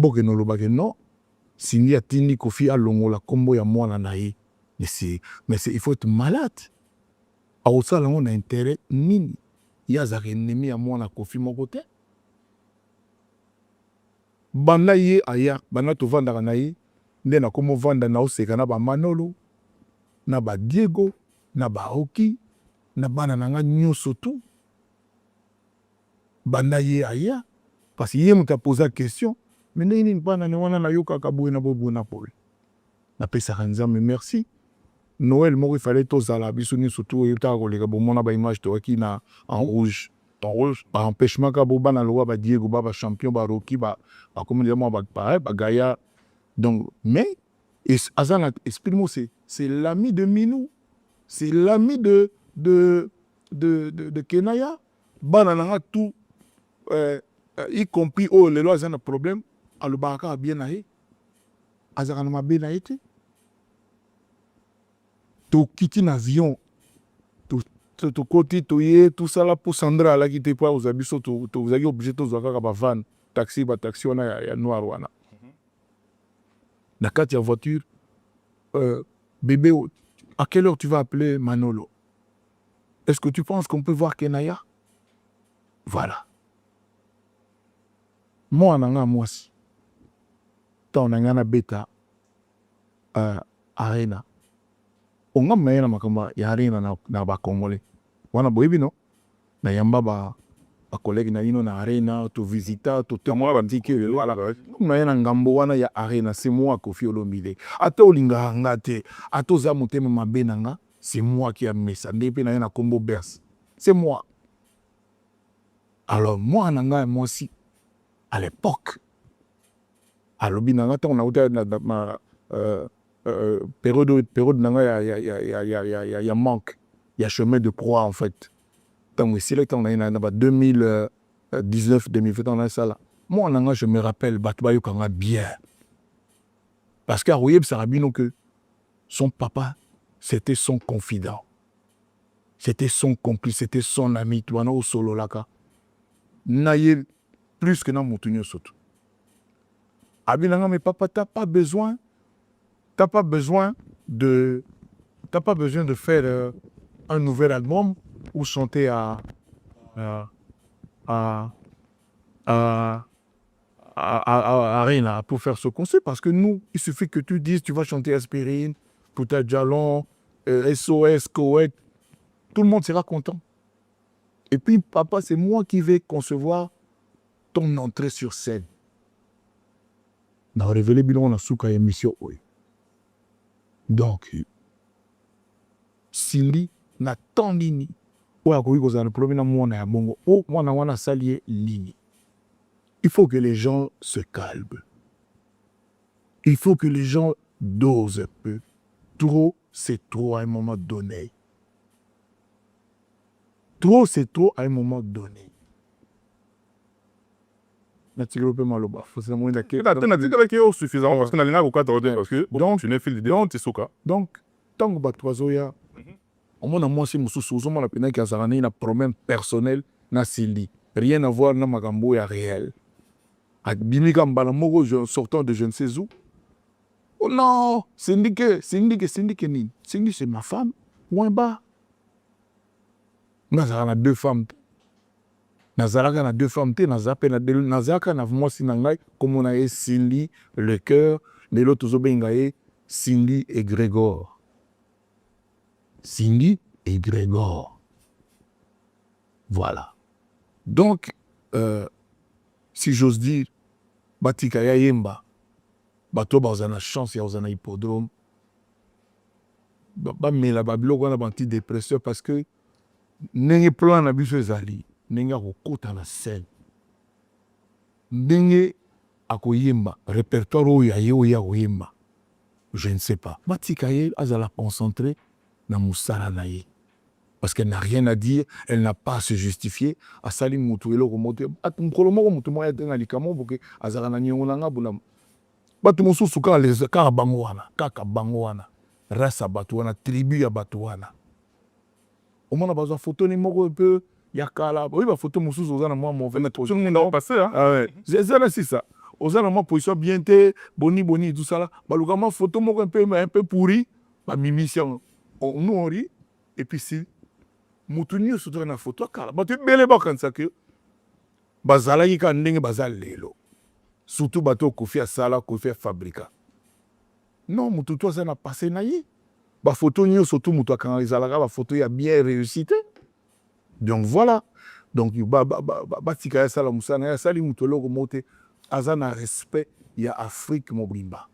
boke no lobake non Cindy atindi Kofi alongola kombo ya mwana na ye mais il faut être malade aosala ngo na intérêt nini yazaka ennemi ya mwana Kofi moko te banda ye aya banda tovandaka na ye nde na komo vanda na oseka na ba Manolo na ba Diego na ba Oki na bana nanga nyonso tu banda ye aya parce que ye moto aposa question mais ndenge nini bana ne wana nayokaka boye na boye na boye napesaka Nzambe merci Noël moko ifallait tozala biso nyonso tu oyotaka koleka bomona ba image toyaki na en rouge ba empêchement ka bo bana lowa ba Diego ba champion ba Rocky ba comme dire moi ba Gaya donc mais Azana explique-moi c'est l'ami de Minou c'est l'ami de Kenaya bana nanga tout y compris les lois ont un problème alobaka bien naé azaka na mabe na été to quitter l'avion to côté to yé tout ça là pour Sandra là qui te pas aux abisso to vous avez obligé to zaka ba van taxi on a ya noir wana na carte ya voiture bébé à quelle heure tu vas appeler Manolo est-ce que tu penses qu'on peut voir Kenaya voilà moi nanga mwasi ta onanga na beta arena onga mena makamba ya arena na ba Congolais wana boyebi no na yamba ba collègue na ino na arena to visita to moi ba ndike wala na na ngambo wana ya arena c'est moi Kofi Olomide ata olinga ngate ata za motema mabe nanga c'est moi qui a messa ndepe na kombo berse c'est moi alors moi nanga moi aussi à l'époque alors binanga on a ma période nanga ya manque il y a chemin de croix en fait tant ici là on a 2019 2020 on a ça là moi nanga je me rappelle batba yokanga bien parce que Aroyeb Sarabino que son papa c'était son confident c'était son complice c'était son ami tu vois au solo laka naïe plus que dans Moutounio Soto. Abinanga, mais papa, t'as pas besoin de faire un nouvel album ou chanter à Arena pour faire ce concert parce que nous, il suffit que tu dises tu vas chanter Aspirine, Pouta Djalon, SOS, Koweït, tout le monde sera content. Et puis, papa, c'est moi qui vais concevoir ton entrée sur scène. On a révélé bilan na souka émission. Donc, Cindy na tant nini. Ou a koui kozana problème na mwana ya bongo. O mwana wana salié nini. Il faut que les gens se calment. Il faut que les gens dosent un peu. Trop, c'est trop à un moment donné. Trop, c'est trop à un moment donné. Donc, tant que Batoisoya, on m'a moi si Moussou, on a péné qui a un problème personnel, na Cindy. Rien à voir dans Magambo ya réel. À Bimikam Balamoro, sortant de je ne sais où. Oh non, Cindy que ni. Cindy c'est ma femme, ou un bas. Nazara deux femmes. Nazaraka na deux femmes, Nazaraka na moi sinangai, comme on a Cindy, le cœur, mais l'autre Zobengaye, Cindy et Grégor. Cindy et Grégor. Voilà. Donc, si j'ose dire, Batika Yemba, Bato Bazana chance, Yazana hippodrome, mais la Babylone, on a un antidépresseur parce que, n'est plan na biso ezali. Nenga kokota na scène ndenge akoyemba répertoire oyo aye oya je ne sais pas batika ye azala concentré na musala na ye parce qu'elle n'a rien à dire elle n'a pas à se justifier asali mutu eloko moto mukolo moko mutu moya tenga likamo boke azala na nyongo na ngabula batu mosusu kaka bango wana rasa batu wana tribu ya batu wana omona bazwa photo ni moko peu Yakala, oui, ma photo, mon sous-ozana, moi, mon venet, tout le monde a passé, hein. Ah ouais, c'est ça. aux ma position bien boni tout ça là balukama photo moko un peu pourri ba mission nous on rit et puis si mutuni surtout na photo kala ba tu bele ba kansa que bazalaki ka ndenge bazal lelo surtout bato kofi asala kofi fabrika non mutu to ça na passé na yi ba photo nyo surtout mutu akanga ezalaka ba photo ya bien réussi te. Donc voilà. Donc tika ya sala musana ya sali mutu loko mote azana respect ya Afrique mobimba.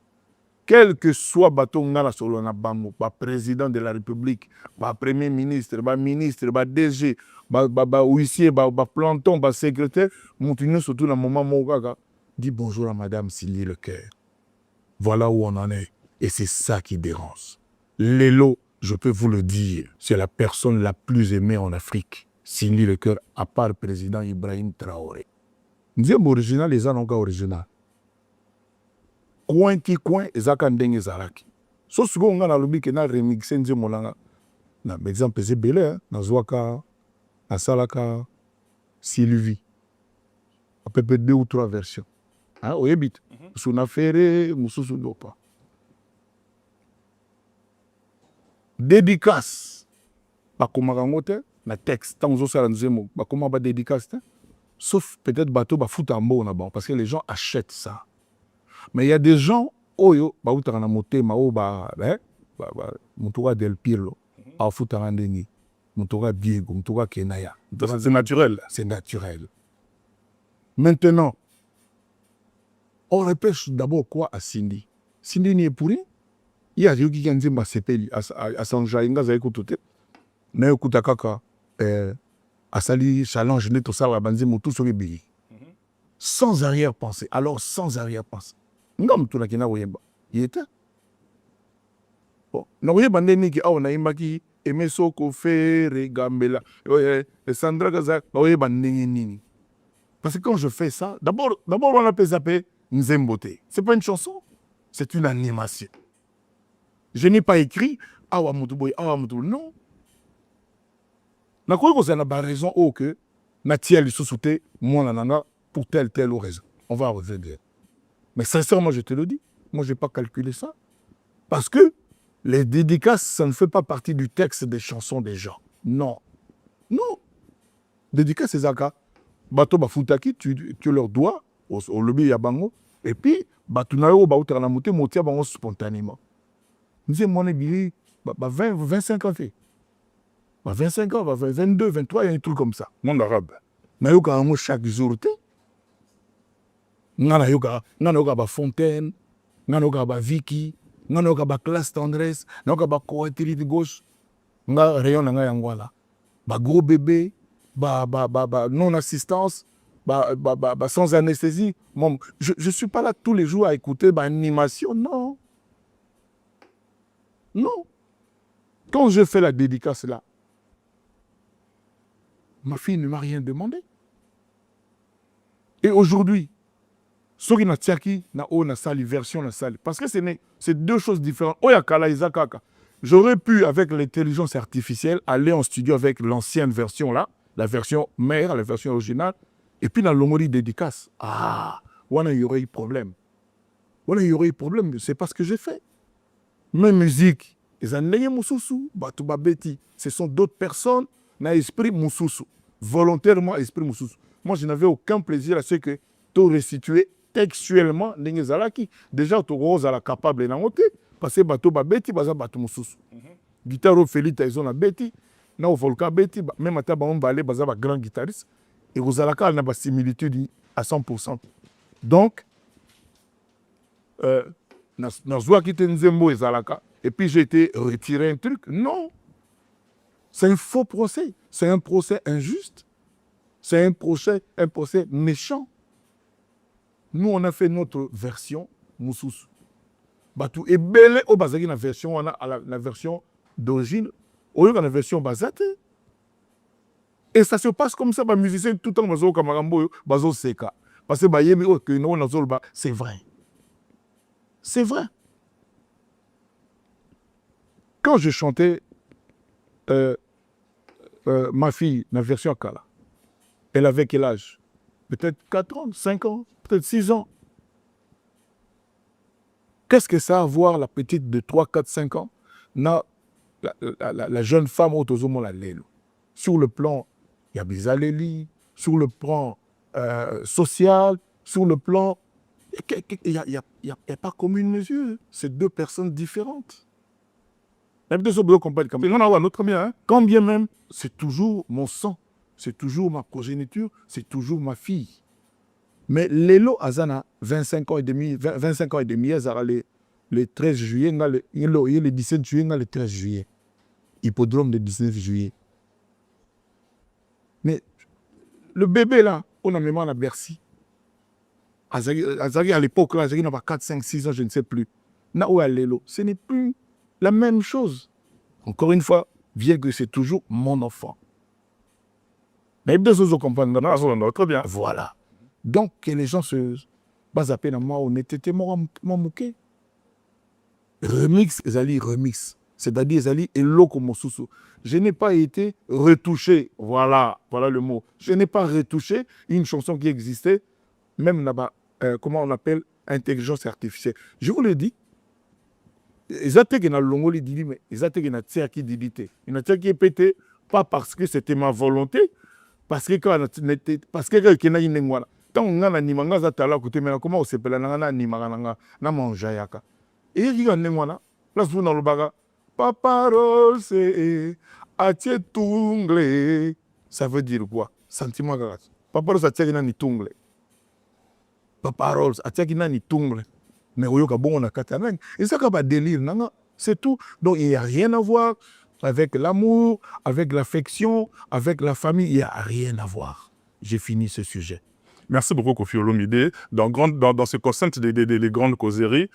Quel que soit bato ngana solo na bamu ba président de la République, ba premier ministre, ba DG, ba huissier, ba planton, ba secrétaire, mutu nyo surtout na moment mokaka dit bonjour à madame Sylvie Lecœur. Voilà où on en est et c'est ça qui dérange. Lelo, je peux vous le dire, c'est la personne la plus aimée en Afrique. Sylvie Lecœur, à part le président Ibrahim Traoré. Nous sommes original, les gens n'ont pas original. Coin qui coin, ils ont qu'un zaraki. Sauf que on a le bic na remixé nous molanga. Na exemple c'est belé, na zwaka, na salaka, Sylvie. À peu près 2 ou 3 versions. Hein, au yebit. Sous affaire, mususu dopa. Dédicace. Pas comme un na texte tant aux ça nous ba comment ba dédicace sauf peut-être bateau ba foot en bon là-bas parce que les gens achètent ça mais il y a des gens oyo ba utaka na motema o ba mutuka del Pirlo a foot en ndeni mutuka Diego mutuka Kenaya c'est naturel maintenant on repêche d'abord quoi à Cindy n'est pour rien il y a des qui nzemba sepeli à Sanjainga za écouter na écouter kaka asali challenge neto sala banzimo tout sur les billets sans arrière-pensée. Alors sans arrière-pensée ngam tout na kina oyeba yeta bon na oyeba ndeni ki aw na imaki emesoko fere gambela Sandra Gaza oyeba ndeni nini parce que quand je fais ça d'abord on appelle ça nzembote c'est pas une chanson c'est une animation je n'ai pas écrit awa mutuboy non. Na quoi qu'on a raison ou que Natia lui sous-souté moi nanana pour telle raison. On va revenir. Mais sincèrement, je te le dis, moi je n'ai pas calculé ça. Parce que les dédicaces, ça ne fait pas partie du texte des chansons des gens. Non. Non. Dédicaces, c'est Zaka. Bato bafutaki, tu leur dois au lobby yabango. Et puis, batunayo bautanamote motia bango spontanément. Nous sommes mon 25 ans fait. 25 ans, 22, 23, il y a un truc comme ça. Monde arabe. Mais il y a chaque jour. Il y a Fontaine, il y a Vicky, il y a Classe Tendresse, il y a Coaterie de gauche, il y a Rayon Nangayangwala. Gros bébé, non-assistance, sans anesthésie. Je ne suis pas là tous les jours à écouter l'animation, non. Non. Quand je fais la dédicace là, ma fille ne m'a rien demandé. Et aujourd'hui, ce qui n'a tiaki na o na sali version na sali parce que c'est deux choses différentes. Oya kala izakaka. J'aurais pu avec l'intelligence artificielle aller en studio avec l'ancienne version là, la version mère, la version originale et puis dans l'omori dédicace. Ah, voilà, il y aurait eu problème. Voilà, il y aurait eu problème, c'est pas ce que j'ai fait. Mes musiques, les années mususu, batuba beti, ce sont d'autres personnes na esprit mususu. Volontairement esprit mususu. Moi, je n'avais aucun plaisir à ce que tu restituer textuellement Nengezalaki. Déjà, tu es capable de parce que bato ba beti baza bato mususu. Guitare Felita ils ont la beti, na volcan beti même ata ba on balé baza ba grand guitariste et Rosalaka na ba similitude à 100%. Donc na zwa ki nzembo ezalaka et puis j'ai été retiré un truc. Non. C'est un faux procès. C'est un procès injuste. C'est un procès méchant. Nous, on a fait notre version Moussous. Batou et belé au bazaki la version, on a la version d'origine, au lieu de la version bazate. Et ça se passe comme ça, les musiciens tout le temps, bazo kamarambo, bazo seka. Parce que c'est vrai. C'est vrai. Quand je chantais ma fille, la version Kala, elle avait quel âge? Peut-être 4 ans, 5 ans, peut-être 6 ans. Qu'est-ce que ça a à voir la petite de 3, 4, 5 ans? La jeune femme autozomo la lelo. Sur le plan, il y a Bizaleli, sur le plan social, sur le plan... Il n'y a pas commune mesure. C'est deux personnes différentes. Quand bien même, c'est toujours mon sang, c'est toujours ma progéniture, c'est toujours ma fille. Mais Lelo Azana, 25 ans et demi, le 13 juillet, le 17 juillet, le 13 juillet. Hippodrome le 19 juillet. Mais le bébé là, on a même à Bercy. Azari à l'époque, là, Azari n'avait 4, 5, 6 ans, je ne sais plus. Lelo, ce n'est plus la même chose. Encore une fois, bien que c'est toujours mon enfant. Mais il y a comprendre. Très bien. Voilà. Donc, que les gens se basent à peine à moi, on était mon mouké. Remix, Zali, remix. C'est-à-dire, Zali, et l'oko mosusu. Je n'ai pas été retouché. Voilà le mot. Je n'ai pas retouché une chanson qui existait, même là-bas, comment on appelle, intelligence artificielle. Je vous le dis, ils ont été dans le longo, mais ils ont été dans le qui dilité. Ils ont été pété, pas parce que c'était ma volonté, parce que quand on était, parce que quand on a tant on a animé ça tala côté mais comment on s'appelle na animé na manjayaka et il y a nengwana place vous dans le baga paparol c'est atie tungle, ça veut dire quoi? Sentiment gaga paparol ça tient ni tungle, paparol ça tient ni tungle, mais oyoka bon on a katanang et ça ka délire nanga, c'est tout. Donc il y a rien à voir avec l'amour, avec l'affection, avec la famille, il n'y a rien à voir. J'ai fini ce sujet. Merci beaucoup, Kofi Olomide. Dans ce concept des grandes causeries,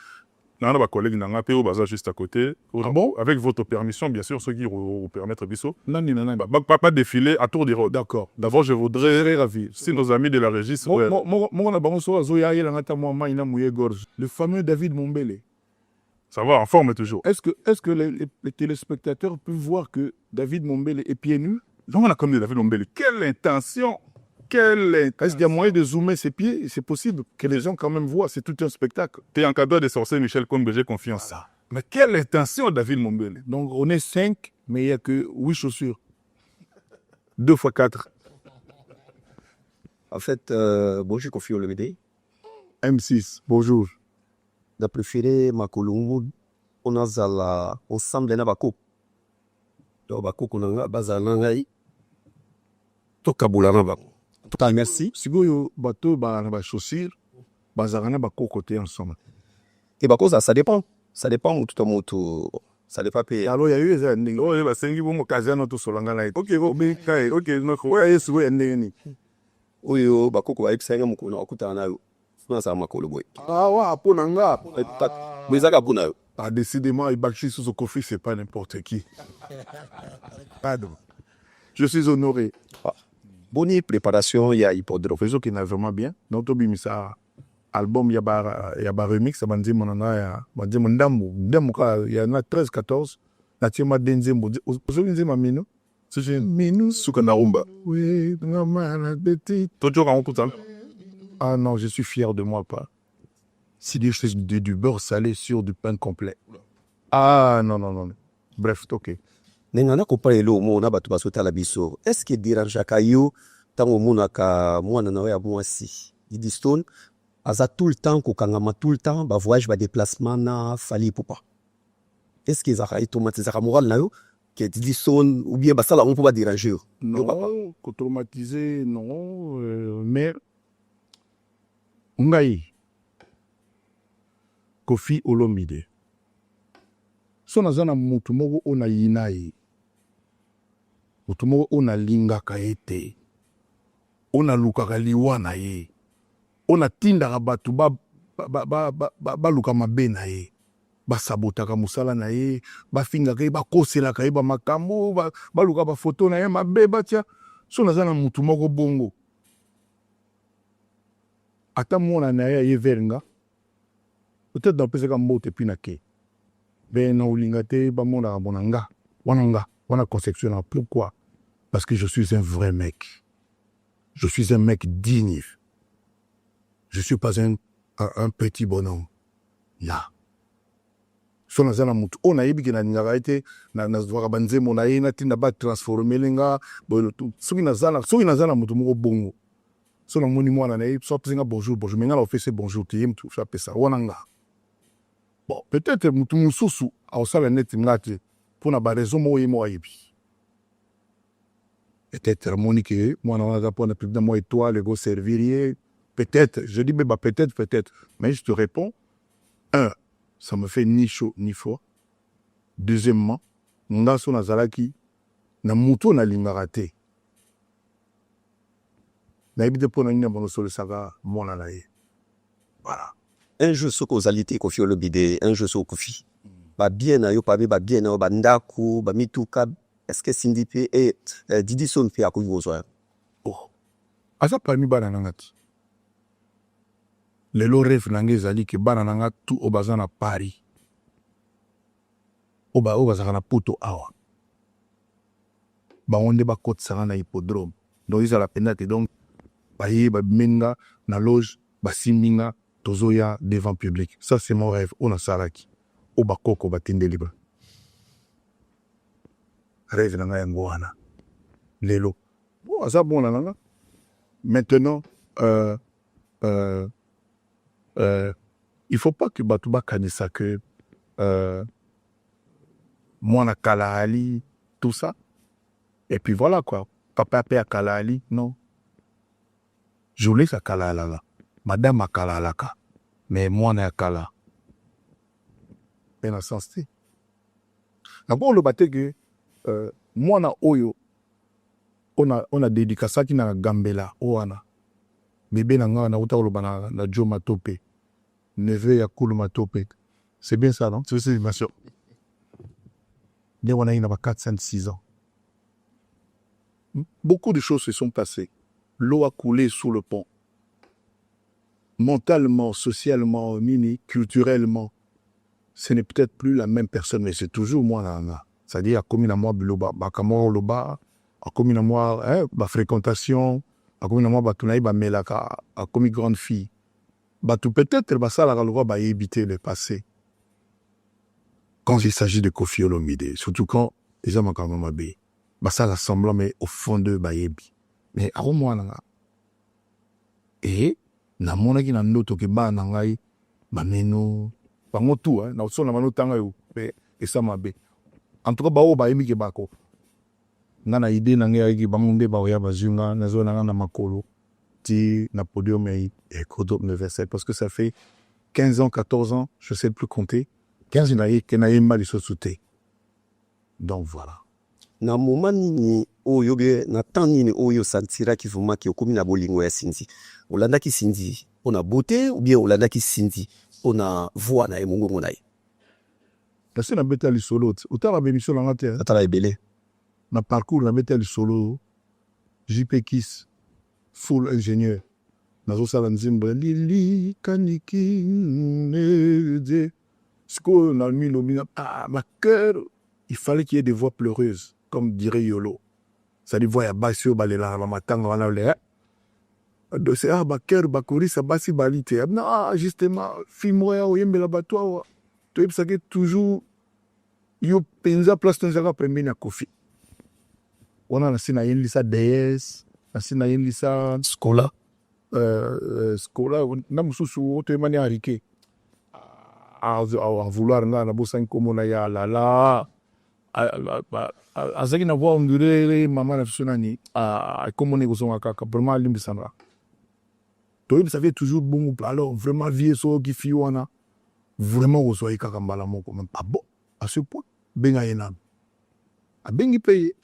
on a un collègue qui est juste à côté. Ah bon? Avec votre permission, bien sûr, ceux qui vous permettent Bissot. Non. Pas défiler à tour de rôle. D'accord. D'abord, je voudrais, si nos amis de la régie... Le fameux David Mombele. Ça va, en forme toujours. Est-ce que les téléspectateurs peuvent voir que David Mombele est pieds nus? Donc on a comme David Mombele. Quelle intention! Est-ce qu'il y a moyen de zoomer ses pieds? C'est possible que les gens quand même voient, c'est tout un spectacle. Tu es un cadeau de sorcier Michel Combe, j'ai confiance. Voilà. Mais quelle intention David Mombele! Donc on est 5, mais il n'y a que 8 chaussures. 2 fois 4. En fait, bonjour Kofi Olomide. M6, bonjour. Da préféré Makolungu, on a zala ensemble na bako. Donc bako konanga bazala ngai. To kabula na bako. Merci. Si vous bateau ba chaussures, bazarana ba côté ensemble. Et bako ça dépend. Ça dépend où tout le monde ça dépend payer. Alors il y a eu ça ndenge. Oh, ba sengi bo mokazana to solanga na. OK, OK, no ko ya yesu we ndenge ni. Oyo bako ko ayipsenga mukuna okutana nayo. Na ça makolo boy. Ah wa ponanga. Mwizaka puna yo. Ah, décidément, Ibachi sous Kofi, c'est pas n'importe qui. Pardon. Je suis honoré. Ah. Bonne préparation, il y a hippodrome. Faisons qu'il n'a vraiment bien. Donc, tu as ça album, il y a remix, ça m'a dit, il y en a 13, 14. Il y a des gens qui ont dit, c'est Minou. Soukanarumba. Oui, ah non, je suis fier de moi, pas. C'est du beurre salé sur du pain complet. Ah non. Bref, ok. Nengana kopale lo mo na batu basota la biso. Est-ce que dérangeaka yo tango mona ka mwana na ya mwasi? Didi Stone aza tout le temps kokangama tout le temps ba voyage ba déplacement na Fally Ipupa. Est-ce que zaka automatisera moral na yo que Didi Stone ou bien basala on peut pas déranger? Non, traumatisé non, mais ngai Kofi Olomide. So nazana mutu moko ona yinaye. Mutu moko ona lingaka ete. Ona lukaka liwa na ye. Ona tindaka batu ba luka mabe na ye. Ba sabotaka musala na ye, ba fingaka ye, ba koselaka ye ba makambo, ba luka ba photo na ye mabe batia. So nazana mutu moko bongo. Ata mona na ye verenga. Peut-être dans le mbote pinake. Ben na ulingate ba mona bonanga. Wana conception. Pourquoi? Parce que je suis un vrai mec. Je suis un mec digne. Je suis pas un petit bonhomme. Là. so naza na mutu oyo nayebi ke nalingaka ye te nazwaka banzembo na ye natinda batransforme lenga soki naza na mutu moko bongo so namoni mwana na ye so apesinga bonjour me nga na ofese bonjour te ye mutu so apesa wana nga bon peut-être mutu mosusu aosala neti nga te mpona baraison moko ye moko ayebi peut-être amoni ke mwana wana aza mpona président mwa étoile ekoservir ye peut-être je dis peut-être mais je te réponds ça me fait ni chaud ni froid. Deuxièmement, nga so nazalaki na mutu nalingaka te nayebi te mpo na nini bakosolesaka mwana na ye voilà. Un jour soki ozali te Koffi Olomide un jour soki okufi babien na yo pabe babien na yo bandako bamituka est-ce sindi mpe Didi Son mpe akoki kozwa aza parmi bana nanga te lelo rêve nanga ezali ke bana nanga tu oyo baza na Paris oyo bazalaka na poto awa bango nde bakotisaka na hippodrome donc ezala penda te donc baye babimenga na loge basimbinga tozoya devant public ça c'est mon rêve oyo nasalaki oyo bakoko batindeli ba rêve nanga yango wana lelo bon aza bona nanga maintenant il faut pas que bato bakanisa que mwana kala ali tout ça et puis voilà quoi papa pe akala ali non Julie akala alala madame akala alaka mais mwana akala pena sens te nako lo bateke mwana oyo on a dédicacaki na gambela owana bébé na nga na uta koloba na Joe Matope neveu ya Kulu Matope c'est bien ça non c'est bien sûr on a eu 4-5-6 ans beaucoup de choses se sont passées l'eau a coulé sous le pont mentalement socialement culturellement ce n'est peut-être plus la même personne mais c'est toujours moi là c'est-à-dire à commis na moi biloba bakamoro loba a commis na moi ba fréquentation a commis na moi batunaï ba melaka a commis grande fille batu peut-être ba sala ka loba ba éviter le passé quand il s'agit de Koffi Olomide surtout quand les hommes quand même bé ba sala semblant mais au fond de ba yebi mais a moi nga et na mona ki na ndoto ke ba na ngai ba meno bango tout na so na mano tanga yo pe esa mabe en tout cas ba o ba yemi ke bako nga na idée na ngai ki bango nde ba oya bazunga na zo na makolo ti na podium et Kodo universel parce que ça fait 15 ans 14 ans je sais plus compter 15 na ye na yema li sosute donc voilà na moment nini oyo be na temps nini oyo santira ki vraiment ki okomi na bolingo ya Sindi olanda ki Sindi ona beauté ou bien olanda ki Sindi ona voix na emongo na ye kasi na beta li solo utala bémission na ngate atala ebele na parcours na beta li solo JP Kiss full ingénieur nazo sala nzimbo lili kaniki nede siko na mi lobina ma cœur il fallait qu'il y ait des voix pleureuses comme dirait Yolo ça dit voix ya basio balela ba matanga wana le de c'est ba cœur ba korisa basi balite na justement film ya oyembela batwa to yebisaki toujours yo penza place tonzaka premier na Koffi wana na sina yelisa DS na sina yelisa Skola na mususu oto emani arike a vouloir na bosangi komona ya lala azaki na voix ondurele mama na fiso nani komona kozonga kaka vraiment alimbisanga toyebisa vie toujours bongo alors vraiment vie soki fi wana vraiment kozwa kaka mbala moko même pas bon à ce point benga ye nami abengi pe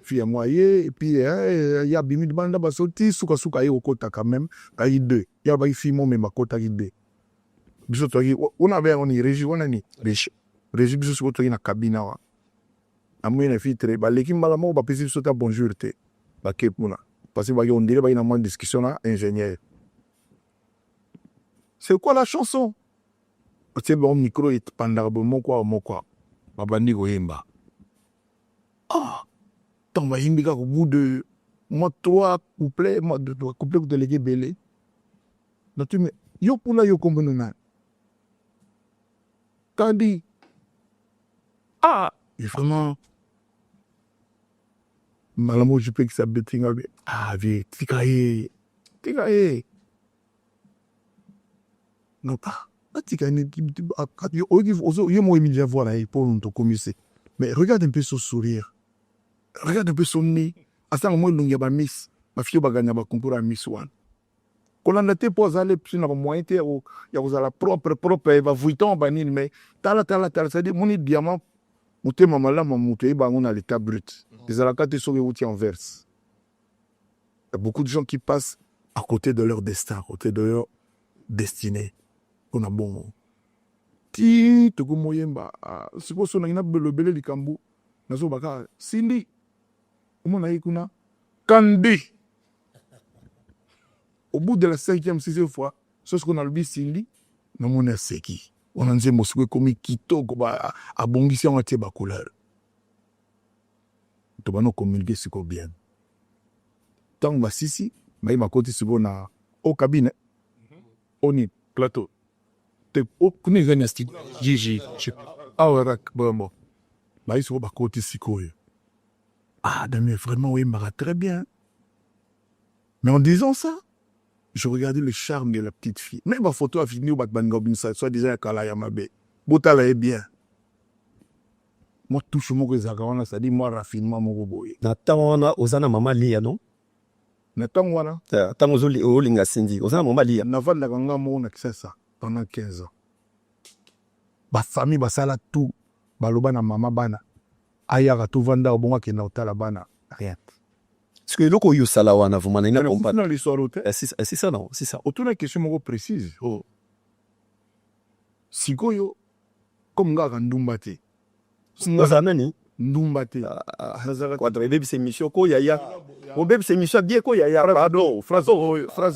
fi ya moye et puis ya bimi banda basoti suka ye okota quand même kai deux ya ba fi mo même akota ki deux biso toki on avait on régie on ni régie biso suko toki na cabine wa amoy na fi très ba leki mbala moko ba pesi sota bonjour te ba kepuna parce que on dirait ba ina moins discussion là ingénieur c'est quoi la chanson c'est bon micro et pendant moko babandi koyemba tant va yimika au bout de moi 3 couplets moi 2 couplets que délégué belé donc tu me yo puna yo kombono na Kadi. Ah, et vraiment. Malamo, je peux que ça betting avec. Ah, vie, tikaye. Tikaye. Non, pas. Tikaye, moi, immédiatement, voilà, pour nous commencer. Mais regarde un peu son sourire. Regarde un peu son nez. À ce moment, il y a ma miss. Ma fille va gagner ma concours à Miss One. Quand on a été posé à l'époque, on a moyen de il y a la propre, il va vous en banir, mais tala, c'est-à-dire, mon diamant, mon thème, maman, mon mouté, on a l'état brut. Les alacats sont les en verse. Il y a beaucoup de gens qui passent à côté de leur destin, à côté de leur destinée. On a bon. Ti, te go moyen, c'est quoi son a le belé du Cambou? Nazo baka, Cindy. Comment on a écouté? Kandi. Au bout de la 5e, 6e fois, ce qu'on a le dit, Cindy, on a seki. On a dit, que comme Kito, à bongisi en atier couleur. Tu vas nous communiquer ce qu'on bien. Tant que si, mais il m'a côté sur au cabinet, on est plateau. Tu connais un style, Gigi. Ah ouais, bon. Là, il se voit côté si. Ah, mais vraiment, oui, il m'a très bien. Mais en disant ça, je regardais le charme de la petite fille. Même ma photo a fini au Batman Goblin, soit disant qu'elle a yamabe. Botala est bien. Moi, touche mon réservoir, ça dit moi, raffinement, mon robot. Natana, Ozana Mama Lia, non? Natana, Tangozoli, Olinga Cindy, Ozana Mama Lia. Naval la ganga, mon accès ça pendant 15 ans. Ma famille, ça là tout. Baloba na mama bana. Ayara tout vanda, au bon qui n'a pas la bana. Rien. Parce que loko yo salawana vous m'en avez pas. Dans l'histoire c'est ça non, c'est ça. Autour de la question moi précise. Oh. Sikoyo comme gars ndumbate. Ozanani Ndumbate. Quoi de bébé c'est mission ko yaya. Mon bébé c'est mission bien ko yaya. Pardon, phrase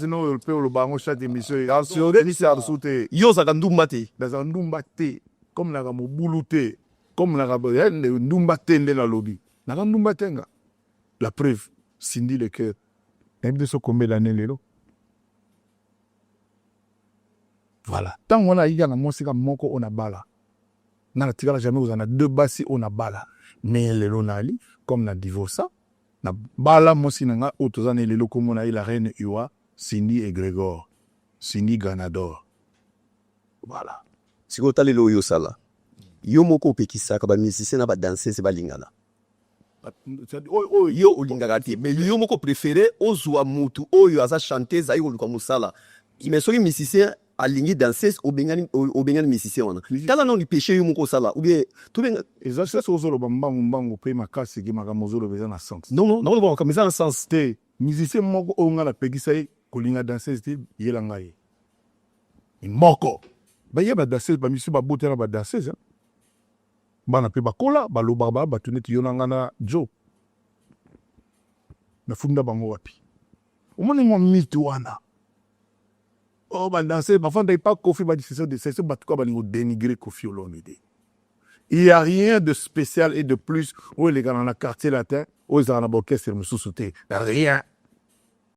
non le peu le bango chat émission. Sur des listes sauté. Yo za ndumbate. Dans ndumbate comme la mo boulouté, comme la ndumbate dans la lobby. Na ndumbate nga. La preuve Cindy le cœur. Même de ce combien d'années l'élo. Voilà. Tant qu'on a eu un monstre comme Moko on a bala. Dans la tigala jamais vous en a deux bassi on a bala. Mais les lonali comme na divorça. Na bala monstre nanga autozane les locaux comme on a eu la reine Iwa, Cindy et Grégor. Cindy Ganador. Voilà. Si vous allez lo yo sala. Yo moko pekisa ka ba musicien na ba danser c'est ba lingana. Yo olingaka te mais yo moko préféré ozwa mutu oyo aza chanteuse ayi koluka musala mais soki musicien alingi danser obengani musicien wana tala non li péché yo moko sala ou bien to benga ezasa sozolo bambangu pe makasi ki makambo zolo beza na sens non bon comme ça en sens te musicien moko onga la pekisa ye kolinga danser te yelanga ye moko ba ye ba danser ba musicien ba botela ba danser bana pe bakola baloba batuneti yonanga na Joe na funda bango wapi omoni mo mitu wana oh ba danser ba fanda pas Kofi ba décision de c'est ba quoi ba ni dénigrer Kofi Olomide. Il y a rien de spécial et de plus où les gars dans le quartier latin où ils ont un orchestre me sous-sauté rien